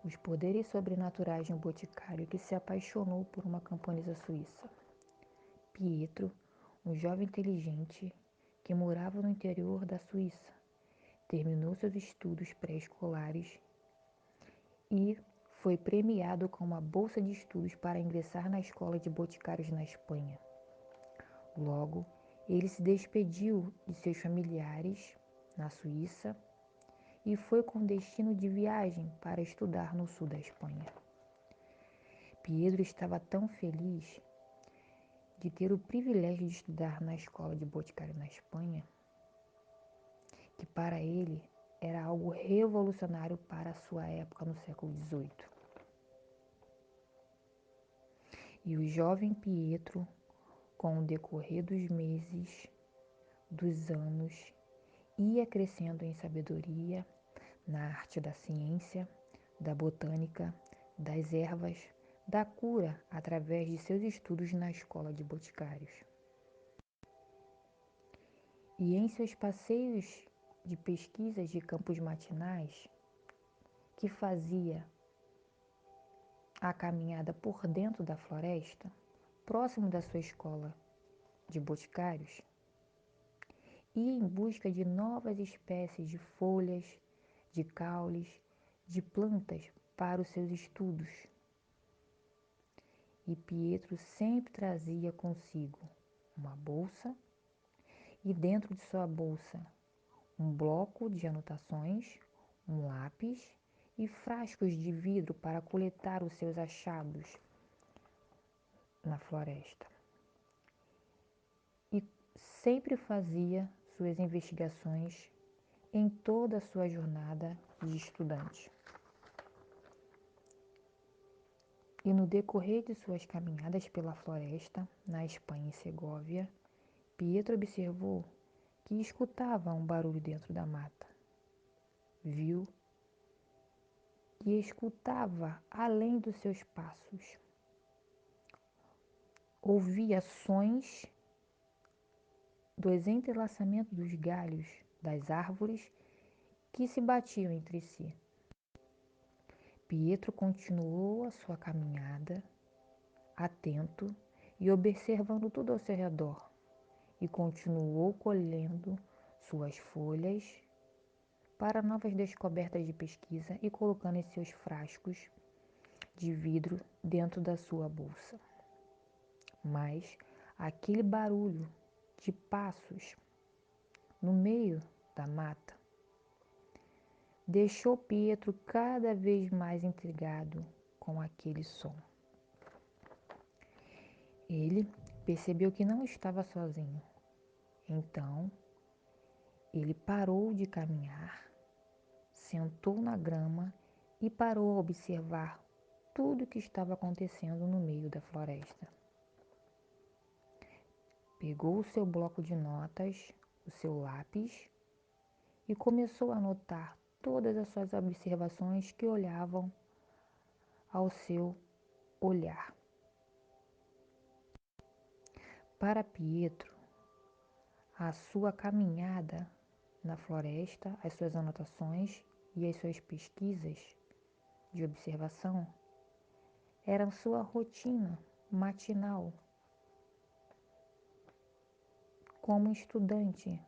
os poderes sobrenaturais de um boticário que se apaixonou por uma camponesa suíça. Pietro, um jovem inteligente que morava no interior da Suíça, terminou seus estudos pré-escolares e foi premiado com uma bolsa de estudos para ingressar na escola de boticários na Espanha. Logo, ele se despediu de seus familiares na Suíça e foi com destino de viagem para estudar no sul da Espanha. Pedro estava tão feliz de ter o privilégio de estudar na escola de boticário na Espanha, que para ele era algo revolucionário para a sua época no século XVIII. E o jovem Pietro, com o decorrer dos meses, dos anos, ia crescendo em sabedoria na arte da ciência, da botânica, das ervas, da cura através de seus estudos na escola de boticários. E em seus passeios de pesquisas de campos matinais, que fazia a caminhada por dentro da floresta, próximo da sua escola de boticários, ia em busca de novas espécies de folhas, de caules, de plantas para os seus estudos. E Pietro sempre trazia consigo uma bolsa e dentro de sua bolsa um bloco de anotações, um lápis e frascos de vidro para coletar os seus achados na floresta. E sempre fazia suas investigações em toda a sua jornada de estudante. E no decorrer de suas caminhadas pela floresta, na Espanha e Segóvia, Pietro observou que escutava um barulho dentro da mata. Viu que escutava além dos seus passos. Ouvia sons dos entrelaçamentos dos galhos das árvores que se batiam entre si. Pietro continuou a sua caminhada, atento e observando tudo ao seu redor, e continuou colhendo suas folhas para novas descobertas de pesquisa e colocando em seus frascos de vidro dentro da sua bolsa. Mas aquele barulho de passos no meio da mata deixou Pietro cada vez mais intrigado com aquele som. Ele percebeu que não estava sozinho. Então, ele parou de caminhar, sentou na grama e parou a observar tudo o que estava acontecendo no meio da floresta. Pegou o seu bloco de notas, o seu lápis e começou a anotar todas as suas observações que olhavam ao seu olhar. Para Pietro, a sua caminhada na floresta, as suas anotações e as suas pesquisas de observação eram sua rotina matinal como estudante.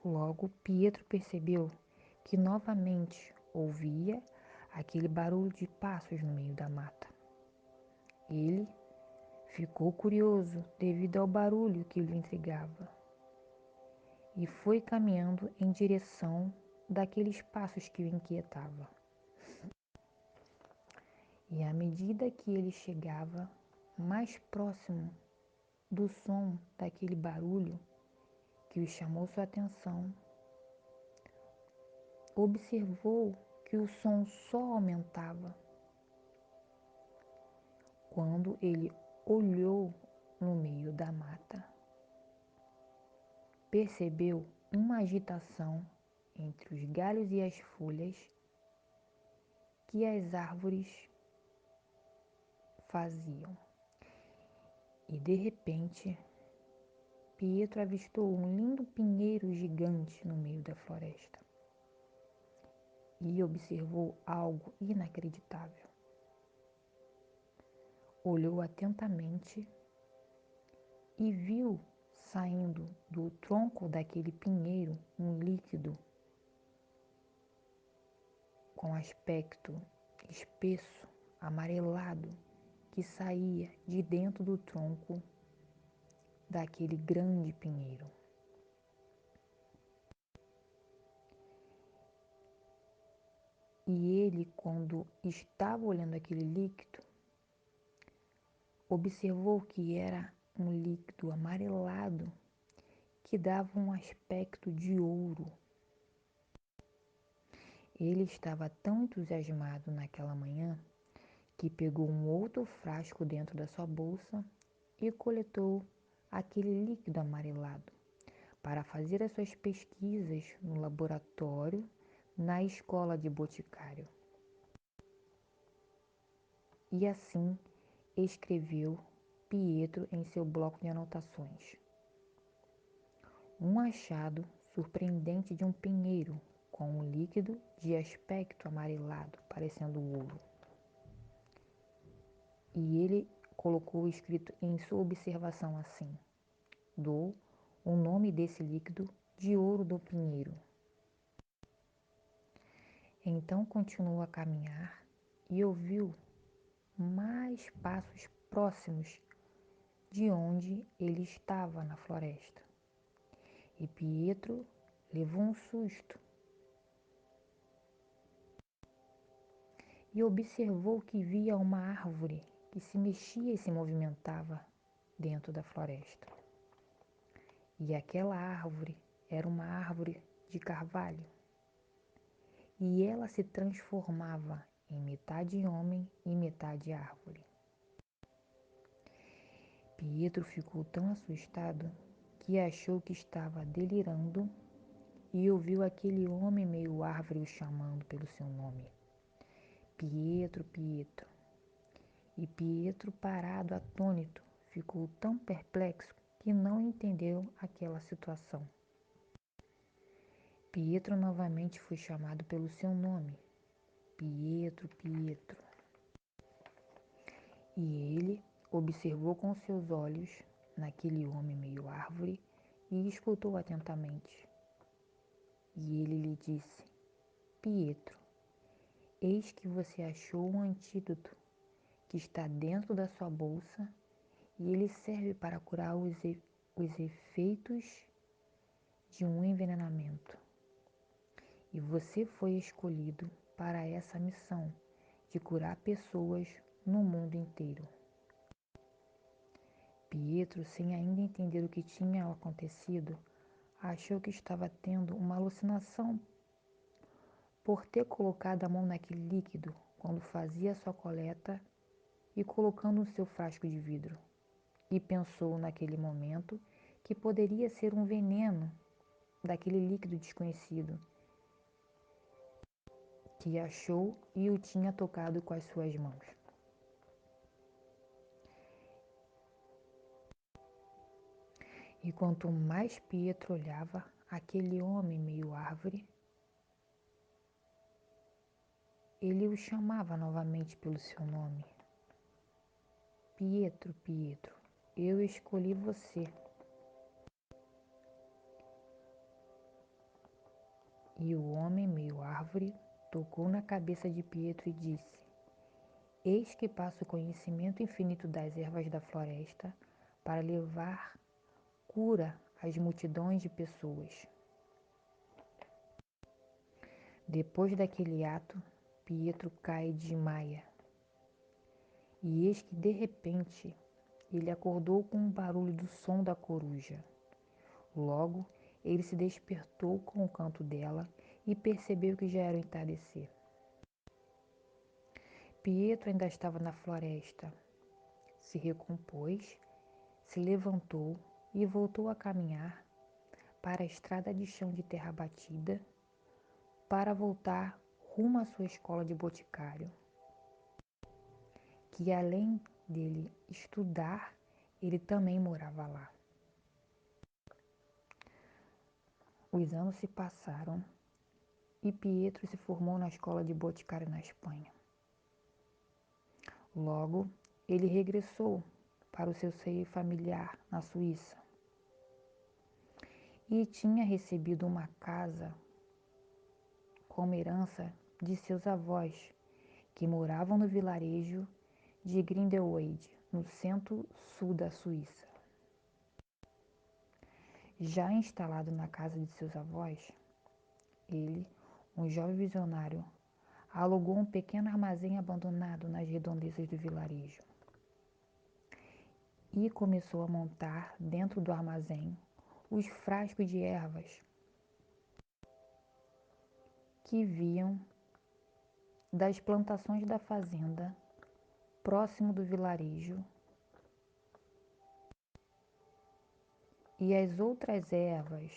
Logo, Pietro percebeu que novamente ouvia aquele barulho de passos no meio da mata. Ele ficou curioso devido ao barulho que lhe intrigava e foi caminhando em direção daqueles passos que o inquietava. E à medida que ele chegava mais próximo do som daquele barulho que o chamou sua atenção, observou que o som só aumentava. Quando ele olhou no meio da mata, percebeu uma agitação entre os galhos e as folhas que as árvores faziam. E de repente, Pietro avistou um lindo pinheiro gigante no meio da floresta. e observou algo inacreditável. Olhou atentamente e viu saindo do tronco daquele pinheiro um líquido com aspecto espesso, amarelado, que saía de dentro do tronco daquele grande pinheiro. E ele, quando estava olhando aquele líquido, observou que era um líquido amarelado que dava um aspecto de ouro. Ele estava tão entusiasmado naquela manhã que pegou um outro frasco dentro da sua bolsa e coletou aquele líquido amarelado para fazer as suas pesquisas no laboratório na escola de boticário. E assim escreveu Pietro em seu bloco de anotações. Um achado surpreendente de um pinheiro com um líquido de aspecto amarelado, parecendo ouro. E ele colocou escrito em sua observação assim: dou o nome desse líquido de ouro do pinheiro. Então continuou a caminhar e ouviu mais passos próximos de onde ele estava na floresta. E Pietro levou um susto e observou que via uma árvore que se mexia e se movimentava dentro da floresta. E aquela árvore era uma árvore de carvalho. E ela se transformava em metade homem e metade árvore. Pietro ficou tão assustado que achou que estava delirando e ouviu aquele homem meio árvore o chamando pelo seu nome. Pietro, Pietro. E Pietro, parado, atônito, ficou tão perplexo que não entendeu aquela situação. Pietro novamente foi chamado pelo seu nome. Pietro, Pietro. E ele observou com seus olhos naquele homem meio árvore e escutou atentamente. E ele lhe disse: Pietro, eis que você achou um antídoto que está dentro da sua bolsa e ele serve para curar os efeitos de um envenenamento. E você foi escolhido para essa missão de curar pessoas no mundo inteiro. Pietro, sem ainda entender o que tinha acontecido, achou que estava tendo uma alucinação por ter colocado a mão naquele líquido quando fazia sua coleta e colocando no seu frasco de vidro. E pensou naquele momento que poderia ser um veneno daquele líquido desconhecido que achou e o tinha tocado com as suas mãos. E quanto mais Pietro olhava aquele homem meio árvore, ele o chamava novamente pelo seu nome. Pietro, Pietro, eu escolhi você. E o homem meio árvore tocou na cabeça de Pietro e disse: Eis que passo o conhecimento infinito das ervas da floresta para levar cura às multidões de pessoas. Depois daquele ato, Pietro cai e desmaia. E eis que de repente ele acordou com o barulho do som da coruja. Logo, ele se despertou com o canto dela e percebeu que já era o entardecer. Pietro ainda estava na floresta. Se recompôs, se levantou e voltou a caminhar para a estrada de chão de terra batida para voltar rumo à sua escola de boticário, que além dele estudar, ele também morava lá. Os anos se passaram e Pietro se formou na escola de boticário na Espanha. Logo, ele regressou para o seu seio familiar na Suíça e tinha recebido uma casa como herança de seus avós, que moravam no vilarejo de Grindelwald, no centro-sul da Suíça. Já instalado na casa de seus avós, ele, um jovem visionário, alugou um pequeno armazém abandonado nas redondezas do vilarejo e começou a montar dentro do armazém os frascos de ervas que vinham das plantações da fazenda próximo do vilarejo e as outras ervas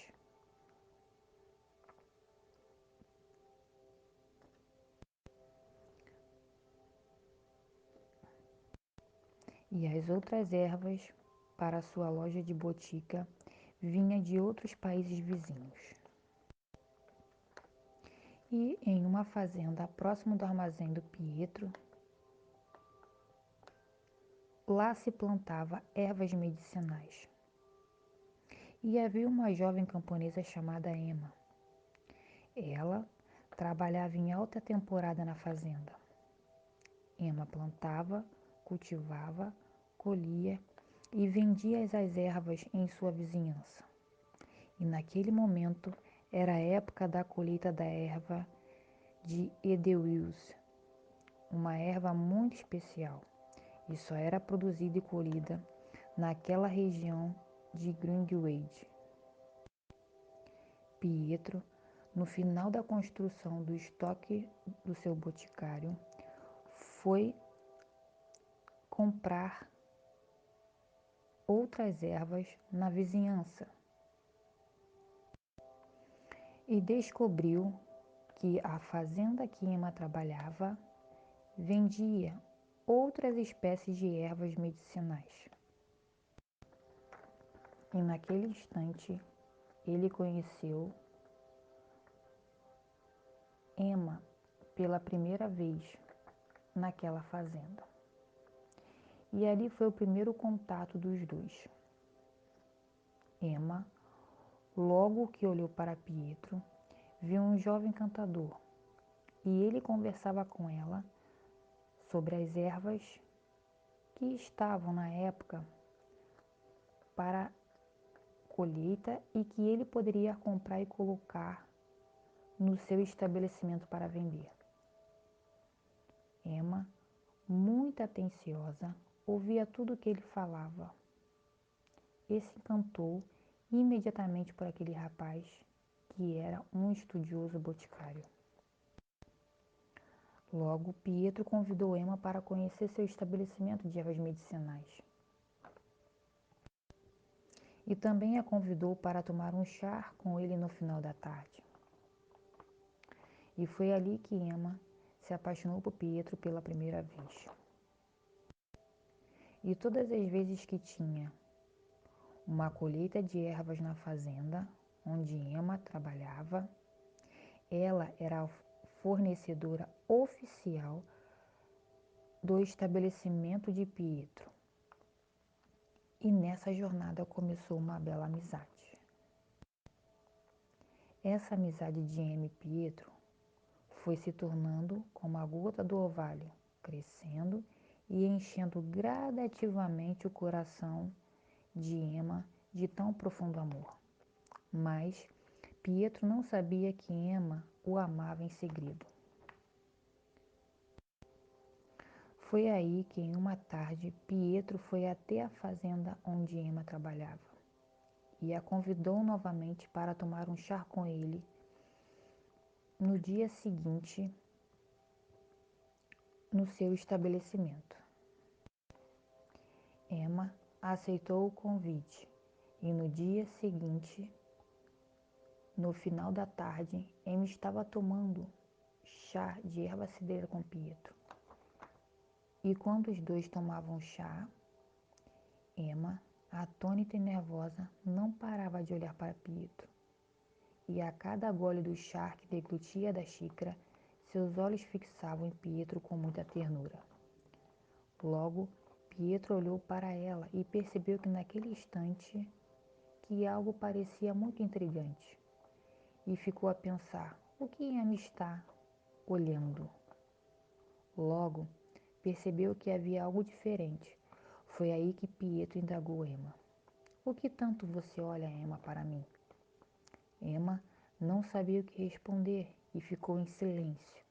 para sua loja de botica vinha de outros países vizinhos. E em uma fazenda próximo do armazém do Pietro, lá se plantava ervas medicinais. E havia uma jovem camponesa chamada Emma. Ela trabalhava em alta temporada na fazenda. Emma plantava, cultivava, colhia e vendia as ervas em sua vizinhança. E naquele momento era a época da colheita da erva de Edelweiss, uma erva muito especial, e só era produzida e colhida naquela região de Grindelwald. Pietro, no final da construção do estoque do seu boticário, foi comprar outras ervas na vizinhança e descobriu que a fazenda que Emma trabalhava vendia outras espécies de ervas medicinais. E naquele instante, ele conheceu Emma pela primeira vez naquela fazenda. E ali foi o primeiro contato dos dois. Emma, logo que olhou para Pietro, viu um jovem cantador e ele conversava com ela sobre as ervas que estavam na época para colheita e que ele poderia comprar e colocar no seu estabelecimento para vender. Emma, muito atenciosa, ouvia tudo o que ele falava e se encantou imediatamente por aquele rapaz que era um estudioso boticário. Logo, Pietro convidou Emma para conhecer seu estabelecimento de ervas medicinais. E também a convidou para tomar um chá com ele no final da tarde. E foi ali que Emma se apaixonou por Pietro pela primeira vez. E todas as vezes que tinha uma colheita de ervas na fazenda onde Emma trabalhava, ela era a fornecedora oficial do estabelecimento de Pietro. E nessa jornada começou uma bela amizade. Essa amizade de Emma e Pietro foi se tornando como a gota do orvalho, crescendo e enchendo gradativamente o coração de Emma de tão profundo amor. Mas Pietro não sabia que Emma o amava em segredo. Foi aí que, em uma tarde, Pietro foi até a fazenda onde Emma trabalhava e a convidou novamente para tomar um chá com ele no dia seguinte no seu estabelecimento. Emma aceitou o convite e no dia seguinte, no final da tarde, Emma estava tomando chá de erva cidreira com Pietro. E quando os dois tomavam chá, Emma, atônita e nervosa, não parava de olhar para Pietro. e a cada gole do chá que deglutia da xícara, seus olhos fixavam em Pietro com muita ternura. Logo, Pietro olhou para ela e percebeu que naquele instante que algo parecia muito intrigante, e ficou a pensar: o que Emma está olhando? Logo, percebeu que havia algo diferente. Foi aí que Pietro indagou Emma: o que tanto você olha, Emma, para mim? Emma não sabia o que responder e ficou em silêncio,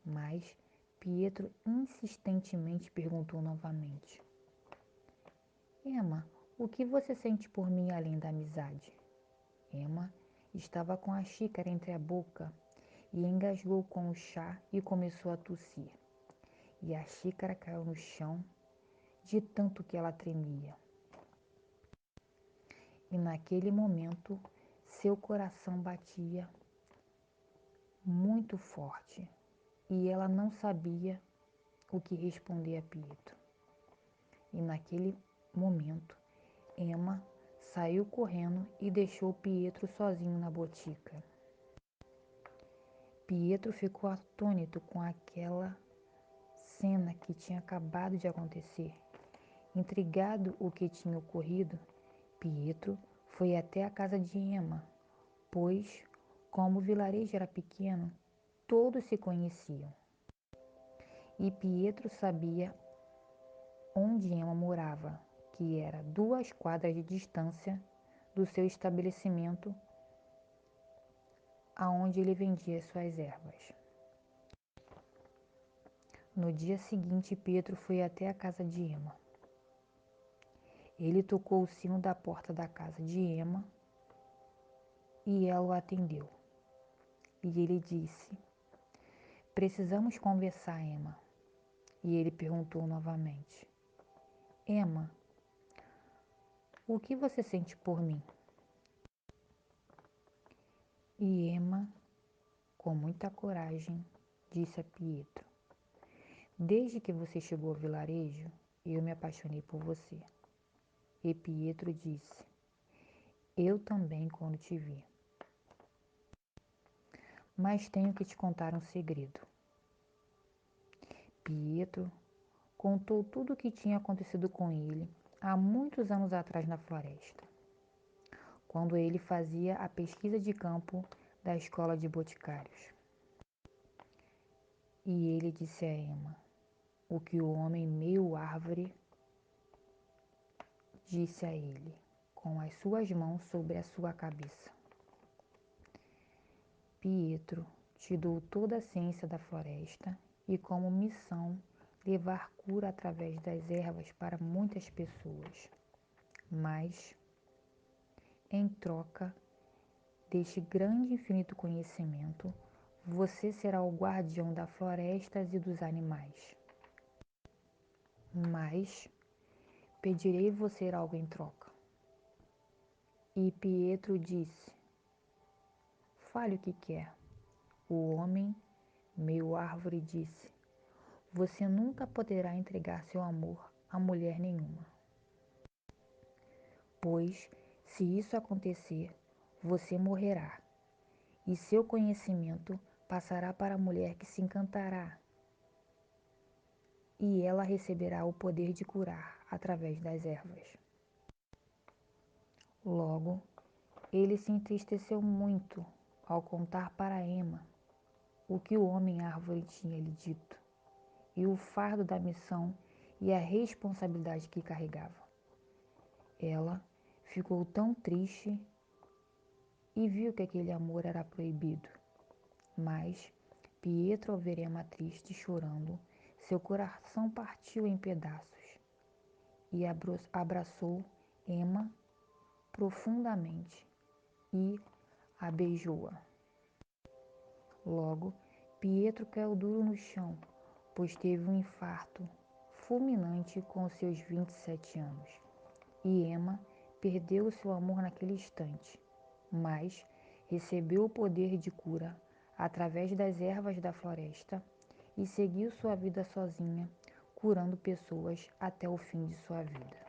mas Pietro insistentemente perguntou novamente: Emma, o que você sente por mim além da amizade? Emma estava com a xícara entre a boca e engasgou com o chá e começou a tossir. E a xícara caiu no chão de tanto que ela tremia. E naquele momento, seu coração batia muito forte e ela não sabia o que responder a Pietro. E naquele momento, Emma saiu correndo e deixou Pietro sozinho na botica. Pietro ficou atônito com aquela cena que tinha acabado de acontecer. Intrigado o que tinha ocorrido, Pietro foi até a casa de Emma, pois, como o vilarejo era pequeno, todos se conheciam. E Pietro sabia onde Emma morava, que era 2 quadras de distância do seu estabelecimento, aonde ele vendia suas ervas. No dia seguinte, Pietro foi até a casa de Emma. Ele tocou o sino da porta da casa de Emma e ela o atendeu. E ele disse: precisamos conversar, Emma. E ele perguntou novamente: Emma, o que você sente por mim? E Emma, com muita coragem, disse a Pietro: desde que você chegou ao vilarejo, eu me apaixonei por você. E Pietro disse: eu também quando te vi. Mas tenho que te contar um segredo. Pietro contou tudo o que tinha acontecido com ele há muitos anos atrás na floresta, quando ele fazia a pesquisa de campo da escola de boticários. E ele disse a Emma o que o homem meio árvore disse a ele, com as suas mãos sobre a sua cabeça. Pietro te dou toda a ciência da floresta e como missão levar cura através das ervas para muitas pessoas. Mas, em troca deste grande e infinito conhecimento, você será o guardião das florestas e dos animais. Mas pedirei você algo em troca. E Pietro disse: fale o que quer. O homem, meio árvore, disse: você nunca poderá entregar seu amor a mulher nenhuma. Pois, se isso acontecer, você morrerá, e seu conhecimento passará para a mulher que se encantará, e ela receberá o poder de curar através das ervas. Logo, ele se entristeceu muito ao contar para Emma o que o homem-árvore tinha lhe dito, e o fardo da missão e a responsabilidade que carregava. Ela ficou tão triste e viu que aquele amor era proibido. Mas Pietro, ao ver Emma triste e chorando, seu coração partiu em pedaços e abraçou Emma profundamente e a beijou-a. Logo, Pietro caiu duro no chão, pois teve um infarto fulminante com seus 27 anos. E Emma perdeu o seu amor naquele instante, mas recebeu o poder de cura através das ervas da floresta e seguiu sua vida sozinha, curando pessoas até o fim de sua vida.